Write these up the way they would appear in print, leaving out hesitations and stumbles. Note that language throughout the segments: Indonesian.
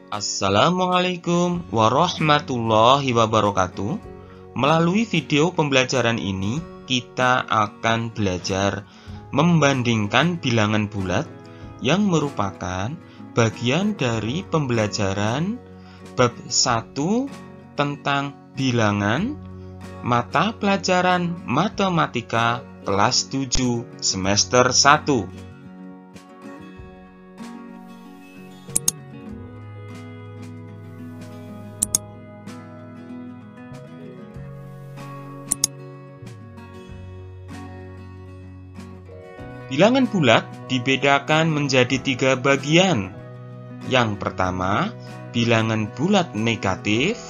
Assalamualaikum warahmatullahi wabarakatuh. Melalui video pembelajaran ini, kita akan belajar membandingkan bilangan bulat yang merupakan bagian dari pembelajaran bab 1 tentang bilangan mata pelajaran matematika kelas 7 semester 1. Bilangan bulat dibedakan menjadi 3 bagian. Yang pertama, bilangan bulat negatif.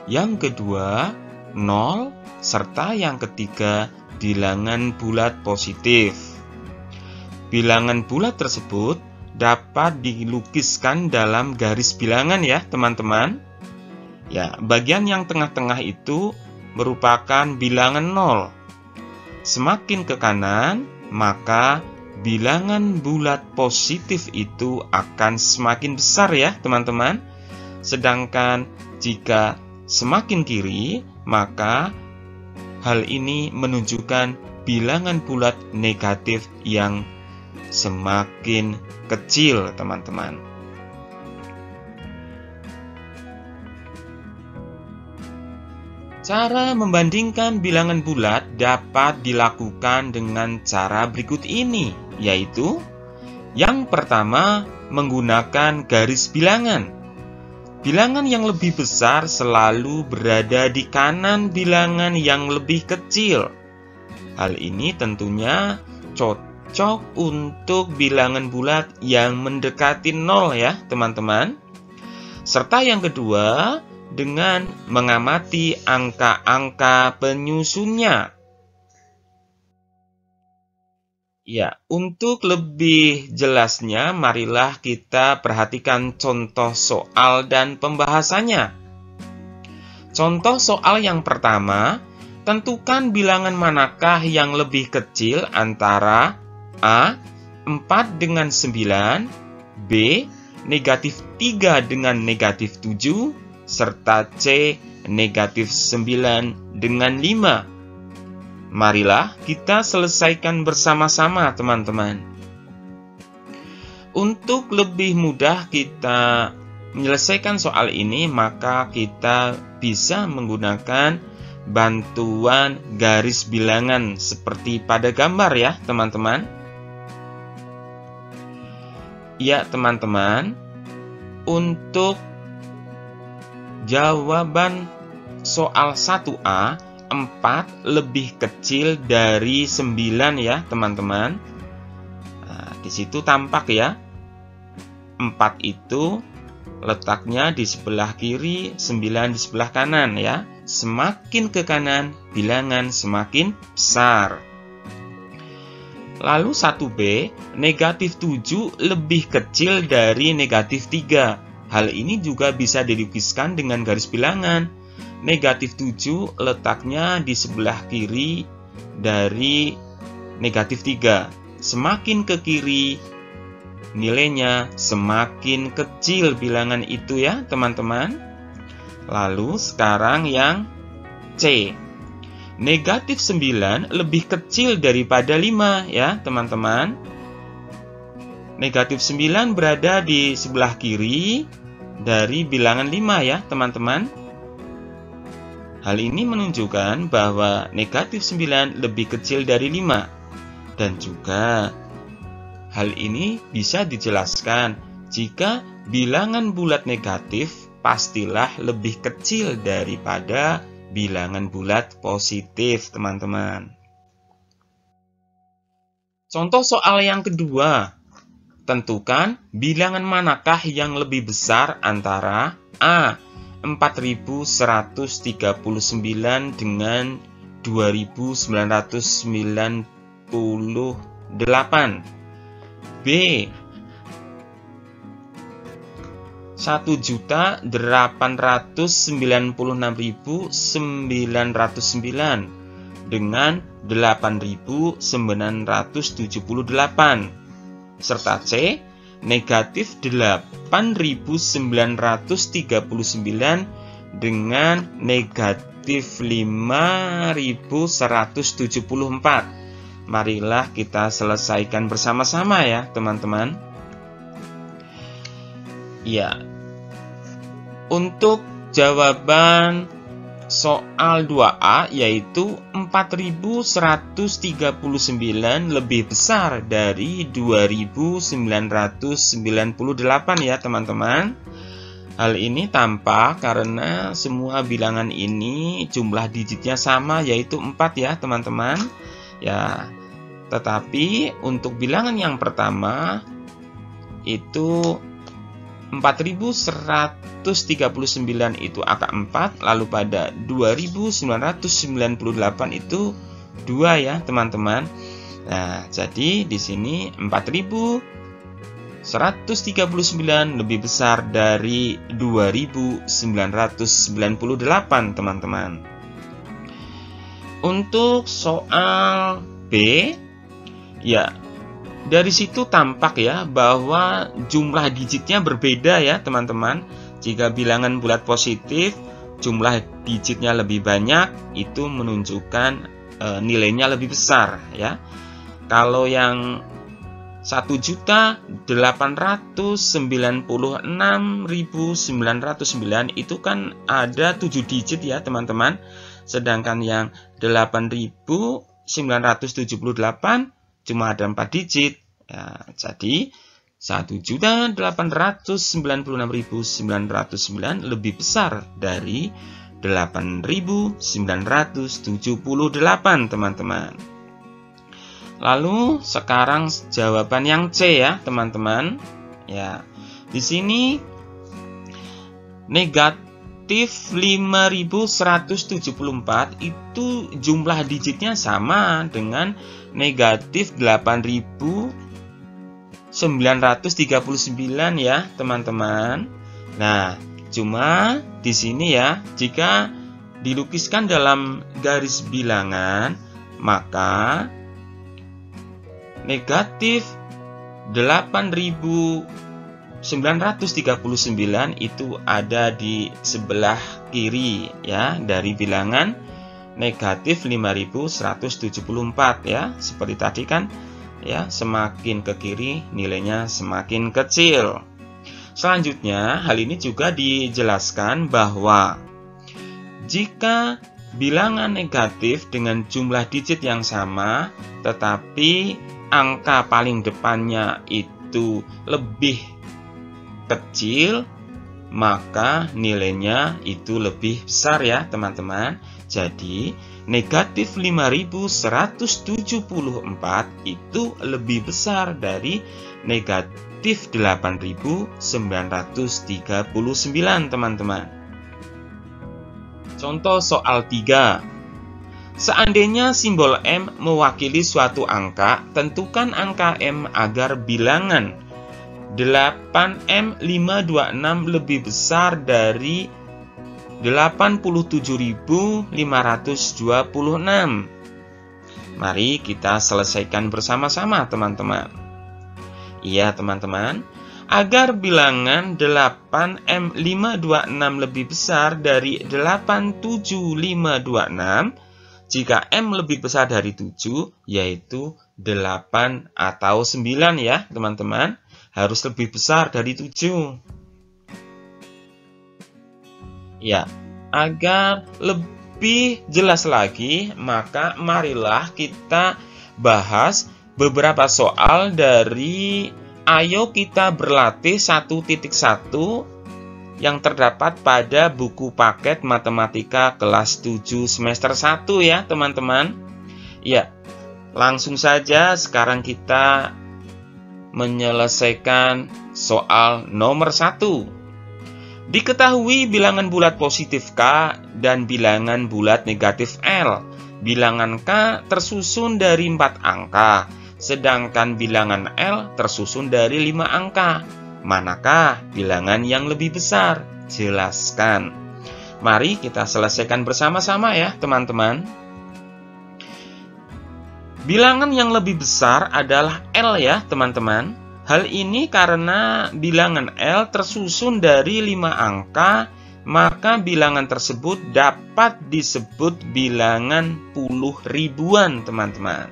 Yang kedua, 0. Serta yang ketiga, bilangan bulat positif. Bilangan bulat tersebut dapat dilukiskan dalam garis bilangan ya teman-teman. Ya, bagian yang tengah-tengah itu merupakan bilangan 0. Semakin ke kanan, maka bilangan bulat positif itu akan semakin besar ya teman-teman. Sedangkan jika semakin kiri, maka hal ini menunjukkan bilangan bulat negatif yang semakin kecil teman-teman. Cara membandingkan bilangan bulat dapat dilakukan dengan cara berikut ini, yaitu yang pertama, menggunakan garis bilangan. Bilangan yang lebih besar selalu berada di kanan bilangan yang lebih kecil. Hal ini tentunya cocok untuk bilangan bulat yang mendekati 0 ya teman-teman. Serta yang kedua, dengan mengamati angka-angka penyusunnya. Ya, untuk lebih jelasnya, marilah kita perhatikan contoh soal dan pembahasannya. Contoh soal yang pertama, tentukan bilangan manakah yang lebih kecil antara A. 4 dengan 9, B. negatif 3 dengan negatif 7, serta C. negatif 9 dengan 5. Marilah kita selesaikan bersama-sama teman-teman. Untuk lebih mudah kita menyelesaikan soal ini, maka kita bisa menggunakan bantuan garis bilangan seperti pada gambar ya teman-teman. Ya teman-teman, untuk jawaban soal 1A, 4 lebih kecil dari 9 ya teman-teman. Nah, di situ tampak ya, 4 itu letaknya di sebelah kiri, 9 di sebelah kanan ya. Semakin ke kanan, bilangan semakin besar. Lalu 1B, negatif 7 lebih kecil dari negatif 3. Hal ini juga bisa dilukiskan dengan garis bilangan. Negatif 7 letaknya di sebelah kiri dari negatif 3. Semakin ke kiri, nilainya semakin kecil bilangan itu ya teman-teman. Lalu sekarang yang C. Negatif 9 lebih kecil daripada 5 ya teman-teman. Negatif 9 berada di sebelah kiri dari bilangan 5 ya teman-teman. Hal ini menunjukkan bahwa negatif 9 lebih kecil dari 5. Dan juga hal ini bisa dijelaskan jika bilangan bulat negatif pastilah lebih kecil daripada bilangan bulat positif teman-teman. Contoh soal yang kedua. Tentukan bilangan manakah yang lebih besar antara A. 4139 dengan 2998, B. 1.896.909 dengan 8.978, serta C. negatif 8.939 dengan negatif 5.174. Marilah kita selesaikan bersama-sama ya teman-teman. Ya, untuk jawaban soal 2A yaitu 4.139 lebih besar dari 2.998 ya teman-teman. Hal ini tampak karena semua bilangan ini jumlah digitnya sama yaitu 4 ya teman-teman. Ya, tetapi untuk bilangan yang pertama itu 4.139 itu angka 4, lalu pada 2.998 itu 2 ya teman-teman. Nah, jadi di sini 4.139 lebih besar dari 2.998 teman-teman. Untuk soal B, ya dari situ tampak ya bahwa jumlah digitnya berbeda ya teman-teman. Jika bilangan bulat positif, jumlah digitnya lebih banyak, itu menunjukkan nilainya lebih besar ya. Kalau yang 1.896.909 itu kan ada 7 digit ya teman-teman. Sedangkan yang 8.978 cuma ada 4 digit ya, jadi 1.896.909 lebih besar dari 8.978 teman-teman. Lalu sekarang jawaban yang C ya teman-teman. Ya, di sini negatif 5.174 itu jumlah digitnya sama dengan negatif 8.939 ya teman-teman. Nah, cuma di sini ya, jika dilukiskan dalam garis bilangan, maka negatif 8.939 itu ada di sebelah kiri ya dari bilangan negatif 5.174 ya. Seperti tadi kan ya, semakin ke kiri nilainya semakin kecil. Selanjutnya, hal ini juga dijelaskan bahwa jika bilangan negatif dengan jumlah digit yang sama tetapi angka paling depannya itu lebih kecil, maka nilainya itu lebih besar ya teman-teman. Jadi negatif 5.174 itu lebih besar dari negatif 8.939 teman-teman. Contoh soal 3. Seandainya simbol M mewakili suatu angka, tentukan angka M agar bilangan 8M526 lebih besar dari 87.526. Mari kita selesaikan bersama-sama teman-teman. Iya teman-teman, agar bilangan 8M526 lebih besar dari 87526, jika M lebih besar dari 7, yaitu 8 atau 9 ya teman-teman, harus lebih besar dari 7. Ya, agar lebih jelas lagi, maka marilah kita bahas beberapa soal dari Ayo Kita Berlatih 1.1 yang terdapat pada buku paket matematika kelas 7 semester 1 ya teman-teman. Ya, langsung saja sekarang kita menyelesaikan soal nomor 1. Diketahui bilangan bulat positif K dan bilangan bulat negatif L. Bilangan K tersusun dari 4 angka, sedangkan bilangan L tersusun dari 5 angka. Manakah bilangan yang lebih besar? Jelaskan. Mari kita selesaikan bersama-sama ya teman-teman. Bilangan yang lebih besar adalah L ya teman-teman. Hal ini karena bilangan L tersusun dari 5 angka, maka bilangan tersebut dapat disebut bilangan puluh ribuan, teman-teman.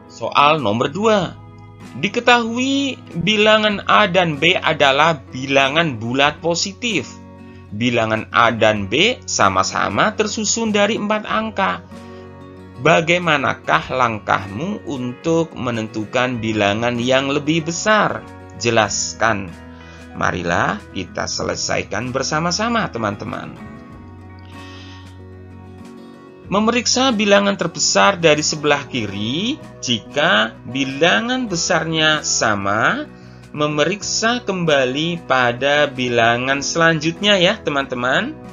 Soal nomor 2. Diketahui bilangan A dan B adalah bilangan bulat positif. Bilangan A dan B sama-sama tersusun dari 4 angka. Bagaimanakah langkahmu untuk menentukan bilangan yang lebih besar? Jelaskan. Marilah kita selesaikan bersama-sama, teman-teman. Memeriksa bilangan terbesar dari sebelah kiri. Jika bilangan besarnya sama, memeriksa kembali pada bilangan selanjutnya ya, teman-teman.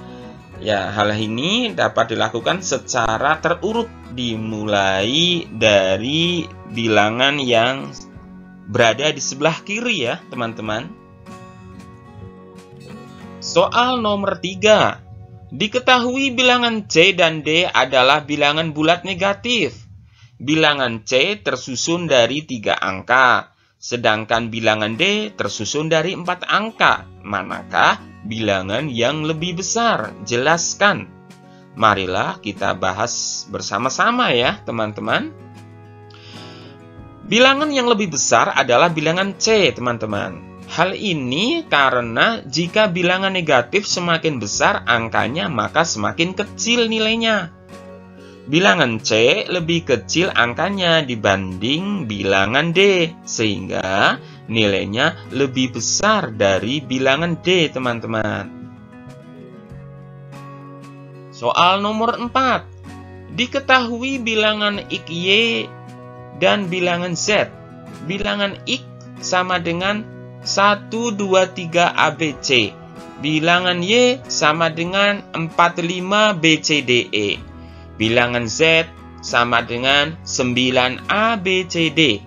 Ya, hal ini dapat dilakukan secara terurut, dimulai dari bilangan yang berada di sebelah kiri ya, teman-teman. Soal nomor 3. Diketahui bilangan C dan D adalah bilangan bulat negatif. Bilangan C tersusun dari 3 angka, sedangkan bilangan D tersusun dari 4 angka. Manakah bilangan yang lebih besar? Jelaskan. Marilah kita bahas bersama-sama ya, teman-teman. Bilangan yang lebih besar adalah bilangan C, teman-teman. Hal ini karena jika bilangan negatif semakin besar angkanya, maka semakin kecil nilainya. Bilangan C lebih kecil angkanya dibanding bilangan D, sehingga nilainya lebih besar dari bilangan D, teman-teman. Soal nomor 4. Diketahui bilangan X, Y, dan bilangan Z. Bilangan X sama dengan 1, 2, 3 ABC. Bilangan Y sama dengan 4, 5 BCDE. Bilangan Z sama dengan 9 ABCD.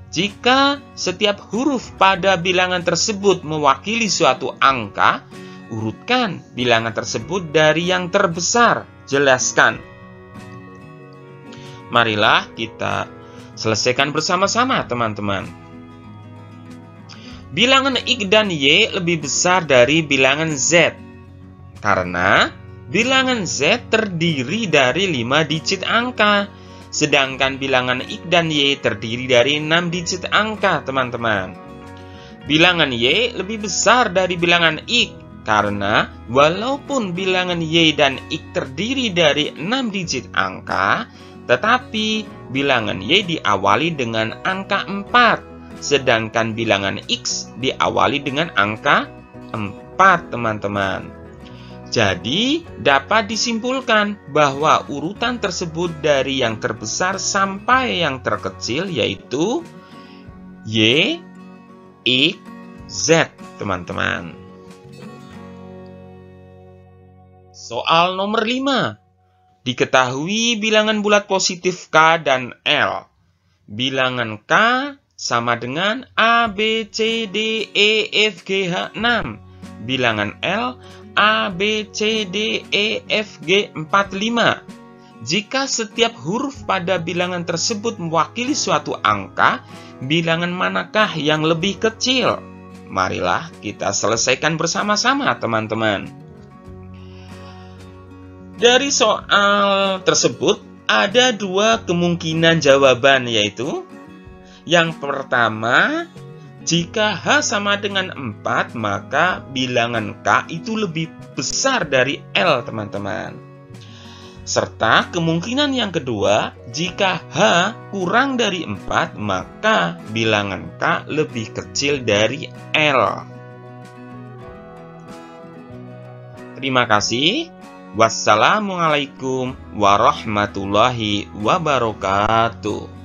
Jika setiap huruf pada bilangan tersebut mewakili suatu angka, urutkan bilangan tersebut dari yang terbesar. Jelaskan. Marilah kita selesaikan bersama-sama, teman-teman. Bilangan X dan Y lebih besar dari bilangan Z, karena bilangan Z terdiri dari 5 digit angka, sedangkan bilangan X dan Y terdiri dari 6 digit angka, teman-teman. Bilangan Y lebih besar dari bilangan X, karena walaupun bilangan Y dan X terdiri dari 6 digit angka, tetapi bilangan Y diawali dengan angka 4. Sedangkan bilangan X diawali dengan angka 4, teman-teman. Jadi, dapat disimpulkan bahwa urutan tersebut dari yang terbesar sampai yang terkecil yaitu Y, X, Z, teman-teman. Soal nomor 5. Diketahui bilangan bulat positif K dan L. Bilangan K sama dengan A, B, C, D, E, F, G, H, 6. Bilangan L, A, B, C, D, E, F, G, 4, 5. Jika setiap huruf pada bilangan tersebut mewakili suatu angka, bilangan manakah yang lebih kecil? Marilah kita selesaikan bersama-sama, teman-teman. Dari soal tersebut, ada 2 kemungkinan jawaban, yaitu yang pertama, jika H sama dengan 4, maka bilangan K itu lebih besar dari L, teman-teman. Serta kemungkinan yang kedua, jika H kurang dari 4, maka bilangan K lebih kecil dari L. Terima kasih. Wassalamualaikum warahmatullahi wabarakatuh.